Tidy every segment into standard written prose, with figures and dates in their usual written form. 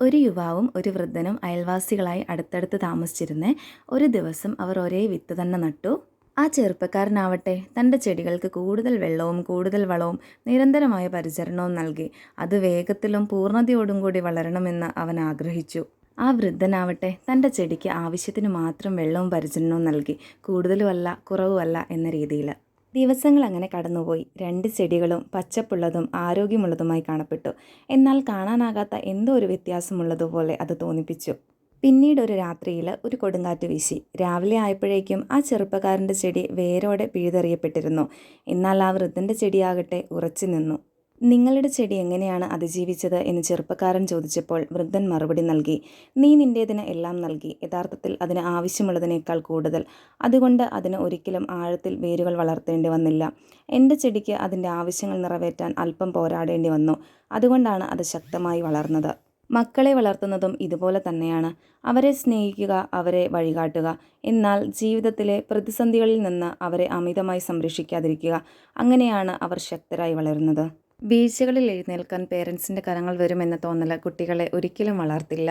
ഒരു യുവാവും ഒരു വൃദ്ധനും അയൽവാസികളായി അടുത്തടുത്ത് താമസിച്ചിരുന്നേ. ഒരു ദിവസം അവർ ഒരേ വിത്ത് തന്നെ നട്ടു. ആ ചെറുപ്പക്കാരനാവട്ടെ തൻ്റെ ചെടികൾക്ക് കൂടുതൽ വെള്ളവും കൂടുതൽ വളവും നിരന്തരമായ പരിചരണവും നൽകി. അത് വേഗത്തിലും പൂർണ്ണതയോടും കൂടി വളരണമെന്ന് അവൻ ആഗ്രഹിച്ചു. ആ വൃദ്ധനാവട്ടെ തൻ്റെ ചെടിക്ക് ആവശ്യത്തിന് മാത്രം വെള്ളവും പരിചരണവും നൽകി, കൂടുതലുമല്ല കുറവുമല്ല എന്ന രീതിയിൽ. ദിവസങ്ങൾ അങ്ങനെ കടന്നുപോയി. രണ്ട് ചെടികളും പച്ചപ്പുള്ളതും ആരോഗ്യമുള്ളതുമായി കാണപ്പെട്ടു. എന്നാൽ കാണാനാകാത്ത എന്തോ ഒരു വ്യത്യാസമുള്ളതുപോലെ അത് തോന്നിപ്പിച്ചു. പിന്നീട് ഒരു രാത്രിയിൽ ഒരു കൊടുങ്കാറ്റ് വീശി. രാവിലെ ആയപ്പോഴേക്കും ആ ചെറുപ്പക്കാരൻ്റെ ചെടി വേരോടെ പിഴുതെറിയപ്പെട്ടിരുന്നു. എന്നാൽ ആ വൃദ്ധൻ്റെ ചെടിയാകട്ടെ ഉറച്ചു നിന്നു. നിങ്ങളുടെ ചെടി എങ്ങനെയാണ് അതിജീവിച്ചത് എന്ന് ചെറുപ്പക്കാരൻ ചോദിച്ചപ്പോൾ വൃദ്ധൻ മറുപടി നൽകി. നീ നിൻ്റേതിന് എല്ലാം നൽകി, യഥാർത്ഥത്തിൽ അതിന് ആവശ്യമുള്ളതിനേക്കാൾ കൂടുതൽ. അതുകൊണ്ട് അതിന് ഒരിക്കലും ആഴത്തിൽ വേരുകൾ വളർത്തേണ്ടി വന്നില്ല. എൻ്റെ ചെടിക്ക് അതിൻ്റെ ആവശ്യങ്ങൾ നിറവേറ്റാൻ അല്പം പോരാടേണ്ടി വന്നു. അതുകൊണ്ടാണ് അത് ശക്തമായി വളർന്നത്. മക്കളെ വളർത്തുന്നതും ഇതുപോലെ തന്നെയാണ്. അവരെ സ്നേഹിക്കുക, അവരെ വഴികാട്ടുക. എന്നാൽ ജീവിതത്തിലെ പ്രതിസന്ധികളിൽ നിന്ന് അവരെ അമിതമായി സംരക്ഷിക്കാതിരിക്കുക. അങ്ങനെയാണ് അവർ ശക്തരായി വളരുന്നത്. വീഴ്ചകളിൽ എഴുന്നേൽക്കാൻ പേരൻസിൻ്റെ കരങ്ങൾ വരുമെന്ന തോന്നൽ കുട്ടികളെ ഒരിക്കലും വളർത്തില്ല.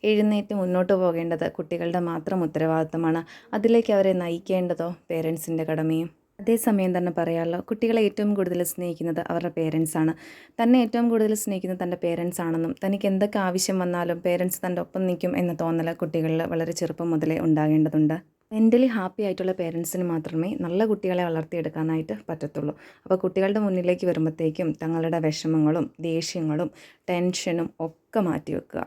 എഴുന്നേറ്റ് മുന്നോട്ട് പോകേണ്ടത് കുട്ടികളുടെ മാത്രം ഉത്തരവാദിത്തമാണ്. അതിലേക്ക് അവരെ നയിക്കേണ്ടതോ പേരൻസിൻ്റെ കടമയും. അതേസമയം തന്നെ പറയാമല്ലോ, കുട്ടികളെ ഏറ്റവും കൂടുതൽ സ്നേഹിക്കുന്നത് അവരുടെ പേരൻസാണ്. തന്നെ ഏറ്റവും കൂടുതൽ സ്നേഹിക്കുന്നത് തൻ്റെ പേരൻസ് ആണെന്നും തനിക്ക് എന്തൊക്കെ ആവശ്യം വന്നാലും പേരൻസ് തൻ്റെ ഒപ്പം നിൽക്കും എന്ന തോന്നൽ കുട്ടികളിൽ വളരെ ചെറുപ്പം മുതലേ ഉണ്ടാകേണ്ടതുണ്ട്. മെൻ്റലി ഹാപ്പി ആയിട്ടുള്ള പേരൻസിന് മാത്രമേ നല്ല കുട്ടികളെ വളർത്തിയെടുക്കാനായിട്ട് പറ്റത്തുള്ളൂ. അപ്പോൾ കുട്ടികളുടെ മുന്നിലേക്ക് വരുമ്പോഴത്തേക്കും തങ്ങളുടെ വിഷമങ്ങളും ദേഷ്യങ്ങളും ടെൻഷനും ഒക്കെ മാറ്റി വെക്കുക.